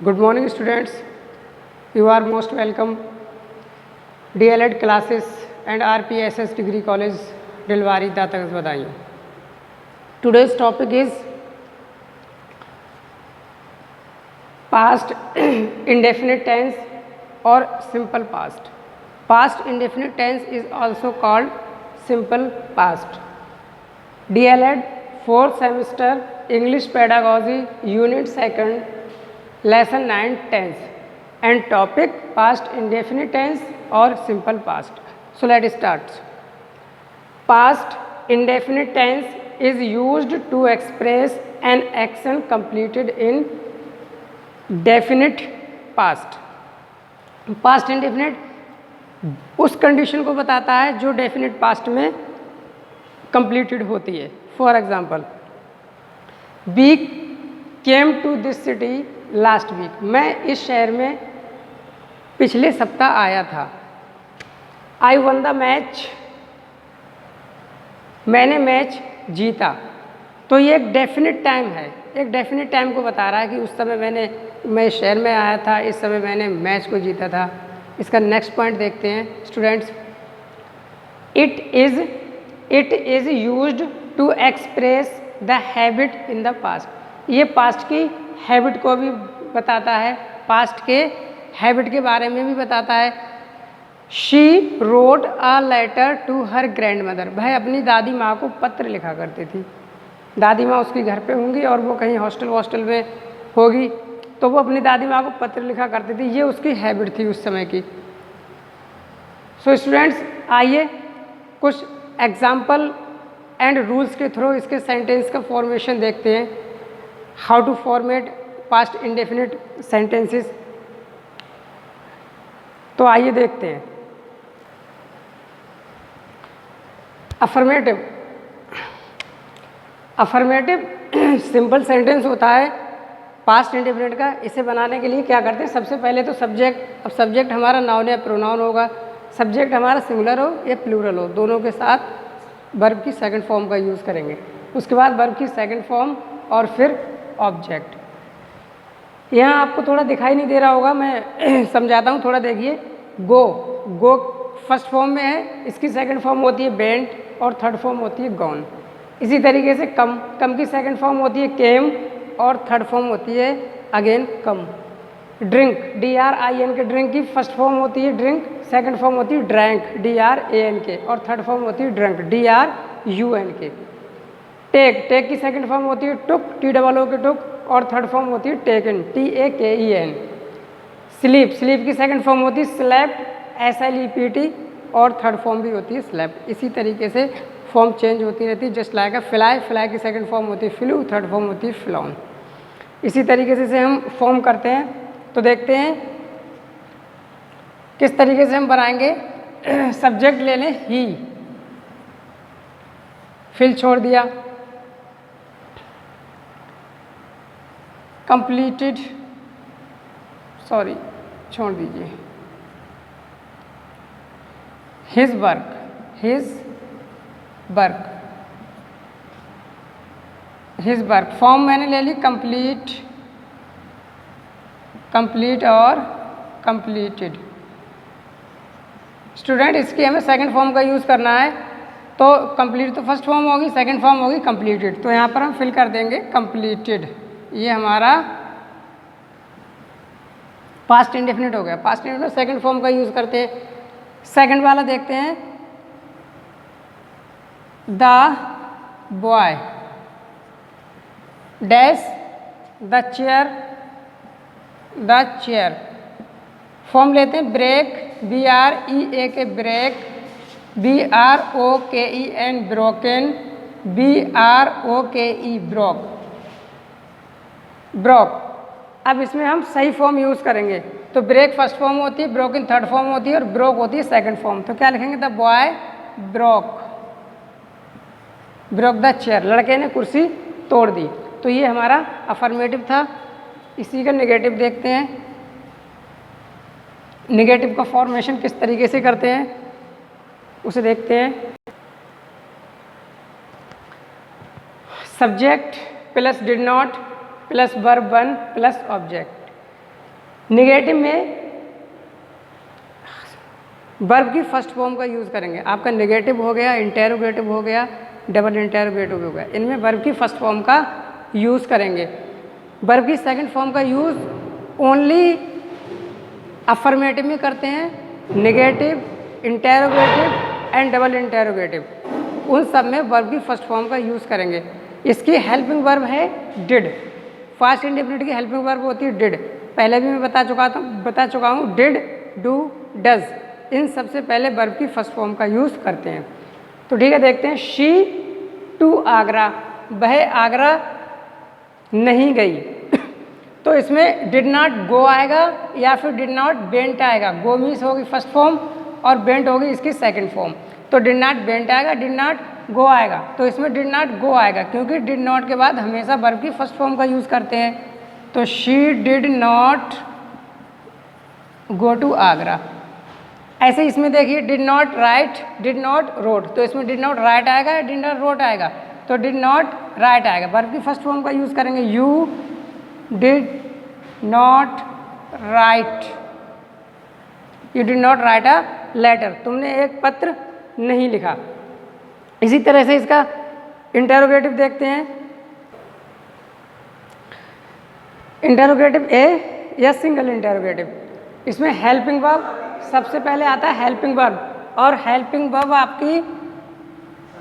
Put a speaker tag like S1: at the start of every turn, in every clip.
S1: Good morning students, you are most welcome DLED classes and RPSS degree college Dilwari Datak Badaयूं. Today's topic is past indefinite tense or simple past. Past indefinite tense is also called simple past. DLED 4th semester English Pedagogy Unit 2nd Lesson 9 tense and topic past indefinite tense or simple past. So let's start. Past indefinite tense is used to express an action completed in definite past. Past indefinite उस condition को बताता है जो definite past में completed होती है. For example, we came to this city last week. मैं इस शहर में पिछले सप्ताह आया था. आई वन द मैच, मैंने मैच जीता. तो ये एक डेफिनेट टाइम है, एक डेफिनेट टाइम को बता रहा है कि उस समय मैं शहर में आया था, इस समय मैंने मैच को जीता था. इसका नेक्स्ट पॉइंट देखते हैं students. It is used to express the habit in the past. ये पास्ट की हैबिट को भी बताता है, पास्ट के हैबिट के बारे में भी बताता है. She wrote a letter to her grandmother. वह अपनी दादी माँ को पत्र लिखा करती थी. दादी माँ उसकी घर पे होंगी और वो कहीं हॉस्टल में होगी, तो वो अपनी दादी माँ को पत्र लिखा करती थी. ये उसकी हैबिट थी उस समय की. सो स्टूडेंट्स, आइए कुछ एग्जाम्पल एंड रूल्स के थ्रू इसके सेंटेंस का फॉर्मेशन देखते हैं. How to format past indefinite sentences. तो आइए देखते हैं. अफर्मेटिव सिंपल सेंटेंस होता है पास्ट इंडेफिनिट का. इसे बनाने के लिए क्या करते हैं, सबसे पहले तो सब्जेक्ट. अब सब्जेक्ट हमारा नाउन या प्रोनाउन होगा. सब्जेक्ट हमारा सिंगुलर हो या प्लूरल हो, दोनों के साथ वर्ब की सेकंड फॉर्म का यूज़ करेंगे. उसके बाद वर्ब की सेकंड फॉर्म और फिर ऑब्जेक्ट. यहाँ आपको थोड़ा दिखाई नहीं दे रहा होगा, मैं समझाता हूँ, थोड़ा देखिए. गो फर्स्ट फॉर्म में है, इसकी सेकंड फॉर्म होती है बेंट और थर्ड फॉर्म होती है गॉन. इसी तरीके से कम की सेकंड फॉर्म होती है केम और थर्ड फॉर्म होती है अगेन कम. ड्रिंक, DRINK के ड्रिंक की फर्स्ट फॉर्म होती है ड्रिंक, सेकंड फॉर्म होती है ड्रैंक DRANK और थर्ड फॉर्म होती है ड्रंक DRUNK. टेक की सेकंड फॉर्म होती है टुक TOO के टुक और थर्ड फॉर्म होती है टेकन TAKEN. स्लीप की सेकंड फॉर्म होती है स्लेप्ट SLEPT और थर्ड फॉर्म भी होती है स्लेप्ट. इसी तरीके से फॉर्म चेंज होती रहती है. जस्ट लाइक अ फ्लाई की सेकंड फॉर्म होती है फ्लू, थर्ड फॉर्म होती है फ्लॉन. इसी तरीके से हम फॉर्म करते हैं. तो देखते हैं किस तरीके से हम बनाएंगे. सब्जेक्ट ले लें ही, फिल छोड़ दिया. कंप्लीटेड, सॉरी छोड़ दीजिए. हिज वर्क फॉर्म मैंने ले ली कंप्लीट और कंप्लीटेड. स्टूडेंट, इसकी हमें सेकंड फॉर्म का यूज़ करना है. तो कंप्लीट तो फर्स्ट फॉर्म होगी, सेकंड फॉर्म होगी कंप्लीटेड. तो यहाँ पर हम फिल कर देंगे कंप्लीटेड. ये हमारा पास्ट इंडेफिनिट हो गया. पास्ट इंडेफिनिट सेकंड फॉर्म का यूज़ करते हैं. सेकंड वाला देखते हैं. The boy dash the chair. Form लेते हैं break, BREAK break, BROKEN broken, BROKE broke. अब इसमें हम सही फॉर्म यूज़ करेंगे. तो ब्रेक फर्स्ट फॉर्म होती है, ब्रोकन थर्ड फॉर्म होती है और ब्रोक होती है सेकंड फॉर्म. तो क्या लिखेंगे, the boy broke the chair. लड़के ने कुर्सी तोड़ दी. तो ये हमारा अफर्मेटिव था. इसी का नेगेटिव देखते हैं. नेगेटिव का फॉर्मेशन किस तरीके से करते हैं उसे देखते हैं. Subject plus did not plus verb one plus object. Negative में वर्ब की फर्स्ट फॉर्म का यूज़ करेंगे। आपका नेगेटिव हो गया, इंटेरोगेटिव हो गया, डबल इंटेरोगेटिव हो गया, इनमें वर्ब की फर्स्ट फॉर्म का यूज़ करेंगे। वर्ब की सेकंड फॉर्म का यूज़ ओनली अफर्मेटिव में करते हैं। Negative, interrogative and double interrogative, उन सब में वर्ब की फर्स्ट फॉर्म का यूज़ करेंगे। इसकी हेल्पिंग वर्ब है डिड। फास्ट इंडेफिनिट की हेल्पिंग वर्ब होती है डिड। पहले भी मैं बता चुका हूँ डिड, डू, डज, इन सबसे पहले वर्ब की फर्स्ट फॉर्म का यूज़ करते हैं। तो ठीक है, देखते हैं। शी टू आगरा, वह आगरा नहीं गई। तो इसमें डिड नॉट गो आएगा या फिर डिड नॉट वेंट आएगा। गो मीन्स होगी फर्स्ट फॉर्म और वेंट होगी इसकी सेकंड फॉर्म। तो डिड नॉट वेंट आएगा, डिड नॉट गो आएगा। तो इसमें डिड नॉट गो आएगा क्योंकि डिड नॉट के बाद हमेशा वर्ब की फर्स्ट फॉर्म का यूज़ करते हैं। तो she did not go to Agra. ऐसे इसमें देखिए did not write, did not wrote, तो इसमें डिड नॉट राइट आएगा या डिड नॉट रोट आएगा। तो डिड नॉट राइट आएगा। वर्ब की फर्स्ट फॉर्म का यूज़ करेंगे। You did not write, you did not write a letter, तुमने एक पत्र नहीं लिखा। इसी तरह से इसका इंटेरोगेटिव देखते हैं। इंटेरोगेटिव ए या सिंगल इंटेरोगेटिव, इसमें हेल्पिंग वर्ब सबसे पहले आता है हेल्पिंग वर्ब, और हेल्पिंग वर्ब आपकी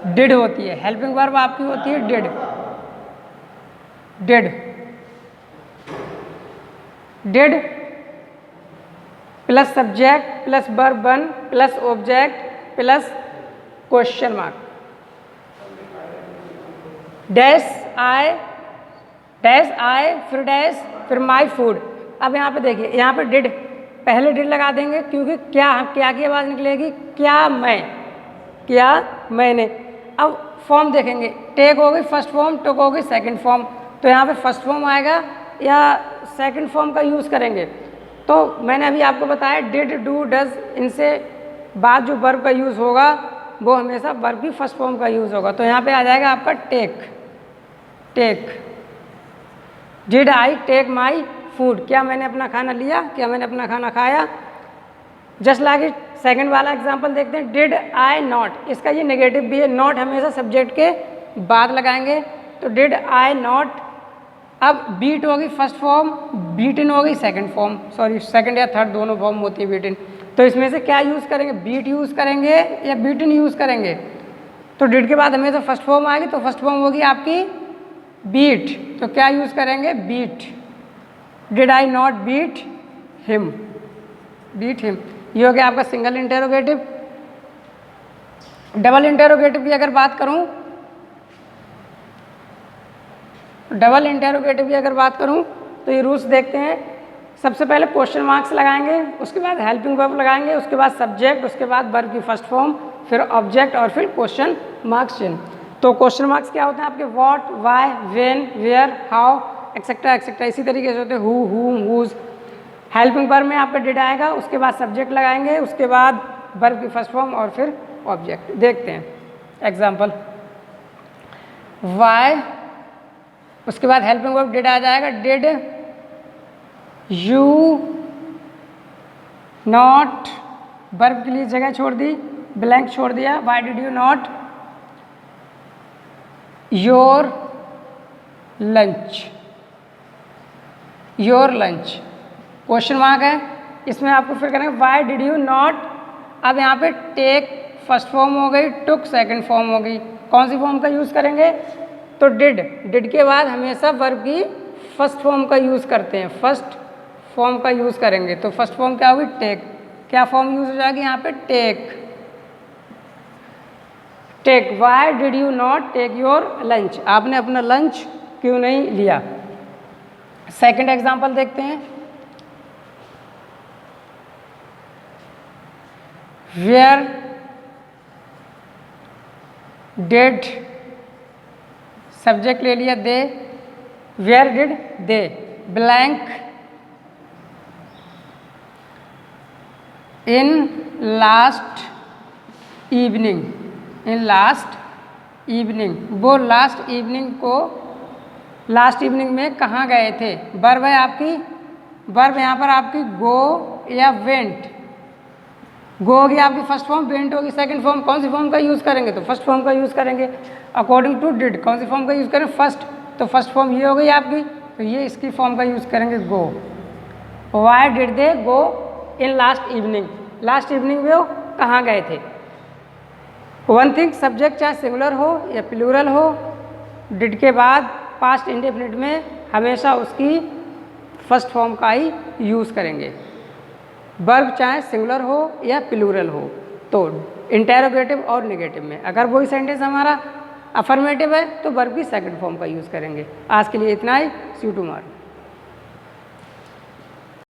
S1: डिड होती है। हेल्पिंग वर्ब आपकी होती है did. Did, did plus subject plus verb one plus object plus question mark. Dash आए फिर डैश फिर माई फूड। अब यहाँ पे देखिए, यहाँ पे डिड, पहले डिड लगा देंगे क्योंकि क्या की आवाज़ निकलेगी, क्या मैंने। अब फॉर्म देखेंगे, टेक होगी फर्स्ट फॉर्म, टुक होगी सेकंड फॉर्म। तो यहाँ पे फर्स्ट फॉर्म आएगा या सेकंड फॉर्म का यूज़ करेंगे। तो मैंने अभी आपको बताया डिड, डू, डज, इनसे बाद जो वर्ब का यूज़ होगा वो हमेशा वर्ब की फर्स्ट फॉर्म का यूज़ होगा। तो यहाँ पे आ जाएगा आपका take. Did I take my food, क्या मैंने अपना खाना लिया, क्या मैंने अपना खाना खाया। जस्ट लाइक इट, सेकंड वाला एग्जांपल देखते हैं। डिड आई नॉट, इसका ये नेगेटिव भी है। नॉट हमेशा सब्जेक्ट के बाद लगाएंगे। तो डिड आई नॉट, अब बीट होगी फर्स्ट फॉर्म, बीटन होगी सेकंड फॉर्म, सॉरी सेकंड या थर्ड दोनों फॉर्म होती है बीटन। तो इसमें से क्या यूज़ करेंगे, बीट यूज़ करेंगे या बीटन यूज़ करेंगे। तो डिड के बाद हमेशा फर्स्ट फॉर्म आएगी, तो फर्स्ट फॉर्म होगी आपकी बीट। तो क्या यूज़ करेंगे, beat. Did I not beat him, beat him. ये हो गया आपका सिंगल इंटेरोगेटिव। डबल इंटेरोगेटिव की अगर बात करूं, तो ये रूल्स देखते हैं। सबसे पहले क्वेश्चन मार्क्स लगाएंगे, उसके बाद हेल्पिंग वर्ब लगाएंगे, उसके बाद सब्जेक्ट, उसके बाद वर्ब की फर्स्ट फॉर्म, फिर ऑब्जेक्ट और फिर क्वेश्चन मार्क्स चिन्ह। तो क्वेश्चन मार्क्स क्या होते हैं आपके, what, why, when, where, how, etcetera etcetera, इसी तरीके से होते हैं, हु, हुम, हुज। हेल्पिंग वर्ब में आपका डिड आएगा, उसके बाद सब्जेक्ट लगाएंगे, उसके बाद वर्ब की फर्स्ट फॉर्म और फिर ऑब्जेक्ट। देखते हैं एग्जाम्पल। वाई, उसके बाद हेल्पिंग वर्ब डिड आ जाएगा। डिड यू नॉट, वर्ब के लिए जगह छोड़ दी, ब्लैंक छोड़ दिया। Y did you not your lunch, your lunch, question mark है। इसमें आपको फिर करेंगे वाई डिड यू नॉट। अब यहाँ पे टेक फर्स्ट फॉर्म हो गई, टुक सेकंड फॉर्म हो गई। कौन सी फॉर्म का यूज़ करेंगे, तो डिड के बाद हमेशा वर्ब की फर्स्ट फॉर्म का यूज़ करते हैं, फर्स्ट फॉर्म का यूज़ करेंगे। तो फर्स्ट फॉर्म क्या होगी, टेक। क्या फॉर्म यूज़ हो जाएगी यहाँ पे, take. Why did you not take your lunch, आपने अपना लंच क्यों नहीं लिया। सेकंड एग्जांपल देखते हैं। वेयर डिड, सब्जेक्ट ले लिया they, where did they, blank in last evening, in last evening, वो लास्ट इवनिंग को, लास्ट इवनिंग में कहाँ गए थे। वर्ब है आपकी वर्ब यहाँ पर आपकी गो या वेंट। गो होगी आपकी फर्स्ट फॉर्म, वेंट होगी सेकंड फॉर्म। कौन सी फॉर्म का यूज़ करेंगे? तो फर्स्ट फॉर्म का यूज़ करेंगे। अकॉर्डिंग टू डिड कौन सी फॉर्म का यूज़ करें? फर्स्ट। तो फर्स्ट फॉर्म ये हो गई आपकी, तो ये इसकी फॉर्म का यूज़ करेंगे go. Why did they go in last evening? Last evening में वो कहाँ गए थे? वन थिंग सब्जेक्ट चाहे सिंगुलर हो या प्लूरल हो, डिड के बाद पास्ट इंडेफिनिट में हमेशा उसकी फर्स्ट फॉर्म का ही यूज़ करेंगे। वर्ब चाहे सिंगुलर हो या प्लूरल हो, तो इंटेरोगेटिव और नेगेटिव में अगर वही सेंटेंस हमारा अफर्मेटिव है तो वर्ब की सेकंड फॉर्म का यूज़ करेंगे। आज के लिए इतना ही। सी यू टुमारो।